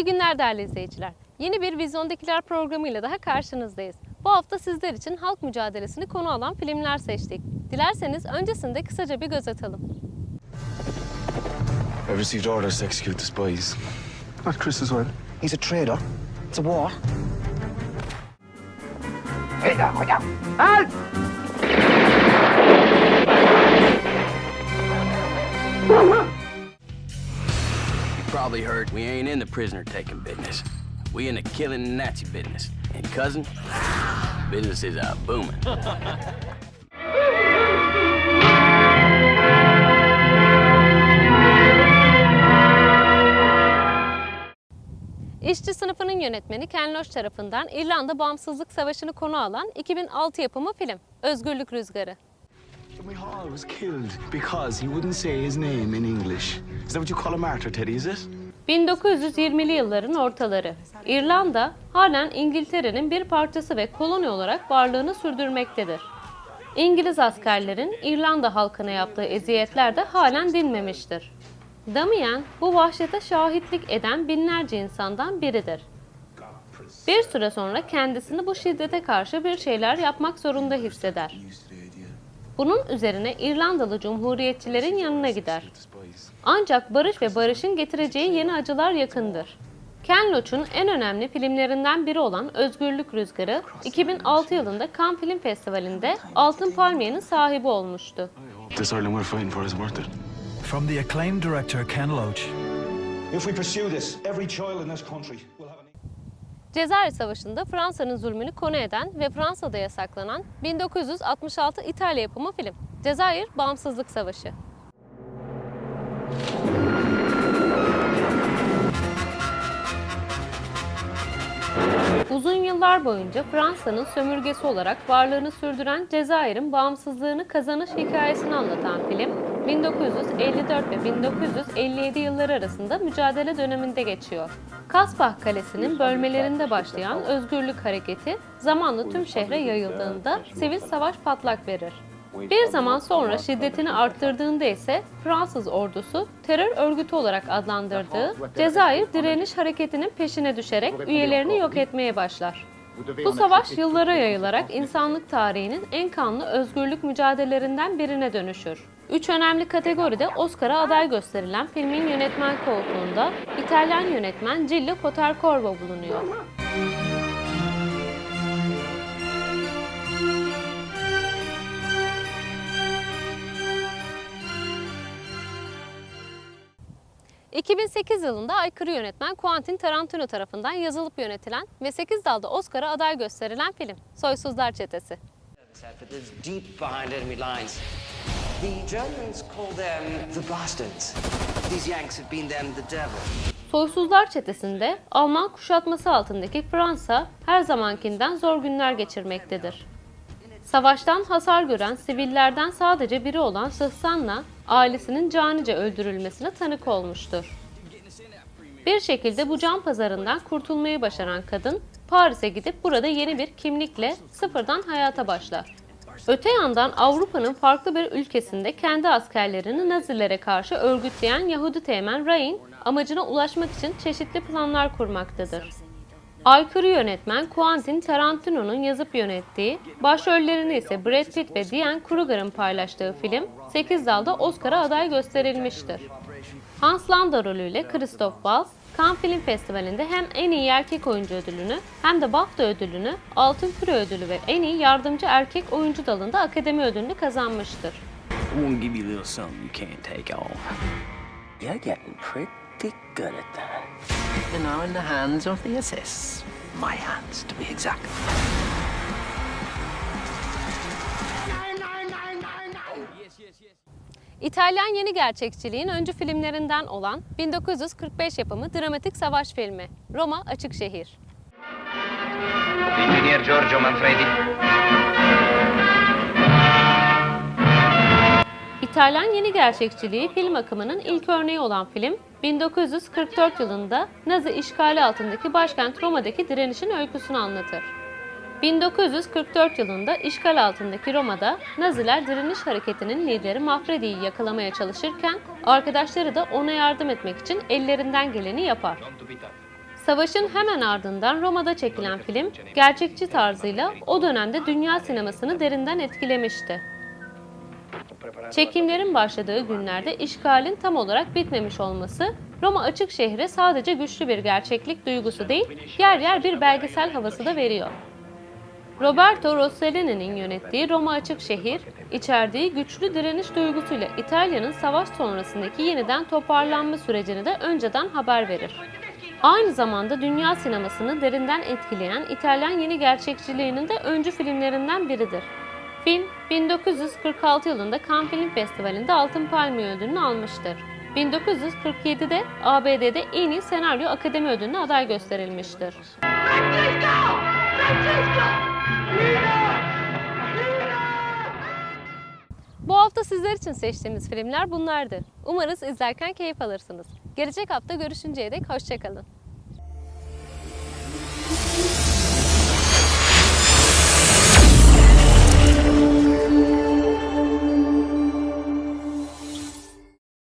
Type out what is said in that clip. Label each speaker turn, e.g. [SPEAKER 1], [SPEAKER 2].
[SPEAKER 1] İyi günler değerli izleyiciler. Yeni bir Vizyondakiler programıyla daha karşınızdayız. Bu hafta sizler için halk mücadelesini konu alan filmler seçtik. Dilerseniz öncesinde kısaca bir göz atalım.
[SPEAKER 2] I received orders to execute the spies.
[SPEAKER 3] Not Chris as well.
[SPEAKER 4] He's a traitor. It's a war.
[SPEAKER 3] Help!
[SPEAKER 5] You probably heard we ain't in the prisoner-taking business. We in the killing Nazi business. And cousin, business is booming.
[SPEAKER 1] İşçi Sınıfı'nın yönetmeni Ken Loach tarafından İrlanda Bağımsızlık Savaşı'nı konu alan 2006 yapımı film Özgürlük Rüzgarı.
[SPEAKER 2] Jimmy Hall was killed because he wouldn't say his name in English. Is that what you call a martyr, Teddy, is it?
[SPEAKER 1] 1920'li yılların ortaları. İrlanda halen İngiltere'nin bir parçası ve koloni olarak varlığını sürdürmektedir. İngiliz askerlerin İrlanda halkına yaptığı eziyetler de halen dinmemiştir. Damien bu vahşete şahitlik eden binlerce insandan biridir. Bir süre sonra kendisini bu şiddete karşı bir şeyler yapmak zorunda hisseder. Bunun üzerine İrlandalı Cumhuriyetçilerin yanına gider. Ancak barış ve barışın getireceği yeni acılar yakındır. Ken Loach'un en önemli filmlerinden biri olan Özgürlük Rüzgarı, 2006 yılında Cannes Film Festivali'nde Altın Palmiye'nin sahibi olmuştu.
[SPEAKER 2] This Ireland we're fighting for is worth it.
[SPEAKER 6] From the acclaimed director Ken Loach.
[SPEAKER 3] If we pursue this, every child in this country will have an...
[SPEAKER 1] Cezayir Savaşı'nda Fransa'nın zulmünü konu eden ve Fransa'da yasaklanan 1966 İtalya yapımı film Cezayir Bağımsızlık Savaşı. Uzun yıllar boyunca Fransa'nın sömürgesi olarak varlığını sürdüren Cezayir'in bağımsızlığını kazanış hikayesini anlatan film, 1954 ve 1957 yılları arasında mücadele döneminde geçiyor. Kasbah Kalesi'nin bölmelerinde başlayan özgürlük hareketi zamanla tüm şehre yayıldığında sivil savaş patlak verir. Bir zaman sonra şiddetini arttırdığında ise Fransız ordusu terör örgütü olarak adlandırdığı Cezayir Direniş Hareketi'nin peşine düşerek üyelerini yok etmeye başlar. Bu savaş yıllara yayılarak insanlık tarihinin en kanlı özgürlük mücadelelerinden birine dönüşür. 3 önemli kategoride Oscar'a aday gösterilen filmin yönetmen koltuğunda İtalyan yönetmen Gillo Potercorvo bulunuyor. ...2008 yılında aykırı yönetmen Quentin Tarantino tarafından yazılıp yönetilen ve 8 dalda Oscar'a aday gösterilen film Soysuzlar Çetesi.
[SPEAKER 7] There's deep behind enemy lines. The Germans call them the bastards. These Yanks have been them the devil.
[SPEAKER 1] Soysuzlar Çetesi'nde Alman kuşatması altındaki Fransa her zamankinden zor günler geçirmektedir. Savaştan hasar gören sivillerden sadece biri olan Sihsan'la ailesinin canice öldürülmesine tanık olmuştur. Bir şekilde bu can pazarından kurtulmayı başaran kadın, Paris'e gidip burada yeni bir kimlikle sıfırdan hayata başlar. Öte yandan Avrupa'nın farklı bir ülkesinde kendi askerlerini Nazilere karşı örgütleyen Yahudi teğmen Rain, amacına ulaşmak için çeşitli planlar kurmaktadır. Aykırı yönetmen Quentin Tarantino'nun yazıp yönettiği, başrollerini ise Brad Pitt ve Diane Kruger'ın paylaştığı film 8 dalda Oscar'a aday gösterilmiştir. Hans Landa rolüyle Christoph Waltz, Cannes Film Festivali'nde hem en iyi erkek oyuncu ödülünü hem de BAFTA ödülünü, Altın Küre ödülü ve en iyi yardımcı erkek oyuncu dalında akademi ödülünü kazanmıştır.
[SPEAKER 5] I'm gonna give you a little something you can't take off. You're getting pretty good at that. You're now in the hands of the SS. My hands, to be exact.
[SPEAKER 1] İtalyan yeni gerçekçiliğin öncü filmlerinden olan 1945 yapımı dramatik savaş filmi Roma Açık Şehir.
[SPEAKER 8] Ingegner Giorgio Manfredi.
[SPEAKER 1] İtalyan yeni gerçekçiliği film akımının ilk örneği olan film, 1944 yılında Nazi işgali altındaki başkent Roma'daki direnişin öyküsünü anlatır. 1944 yılında işgal altındaki Roma'da Naziler direniş hareketinin lideri Manfredi'yi yakalamaya çalışırken arkadaşları da ona yardım etmek için ellerinden geleni yapar. Savaşın hemen ardından Roma'da çekilen film, gerçekçi tarzıyla o dönemde dünya sinemasını derinden etkilemişti. Çekimlerin başladığı günlerde işgalin tam olarak bitmemiş olması, Roma açık şehre sadece güçlü bir gerçeklik duygusu değil, yer yer bir belgesel havası da veriyor. Roberto Rossellini'nin yönettiği Roma Açık Şehir, içerdiği güçlü direniş duygusuyla İtalya'nın savaş sonrasındaki yeniden toparlanma sürecini de önceden haber verir. Aynı zamanda dünya sinemasını derinden etkileyen İtalyan yeni gerçekçiliğinin de öncü filmlerinden biridir. Film, 1946 yılında Cannes Film Festivali'nde Altın Palmiye ödülünü almıştır. 1947'de ABD'de en iyi senaryo akademi ödülüne aday gösterilmiştir. Bu hafta sizler için seçtiğimiz filmler bunlardı. Umarız izlerken keyif alırsınız. Gelecek hafta görüşünceye dek hoşça kalın.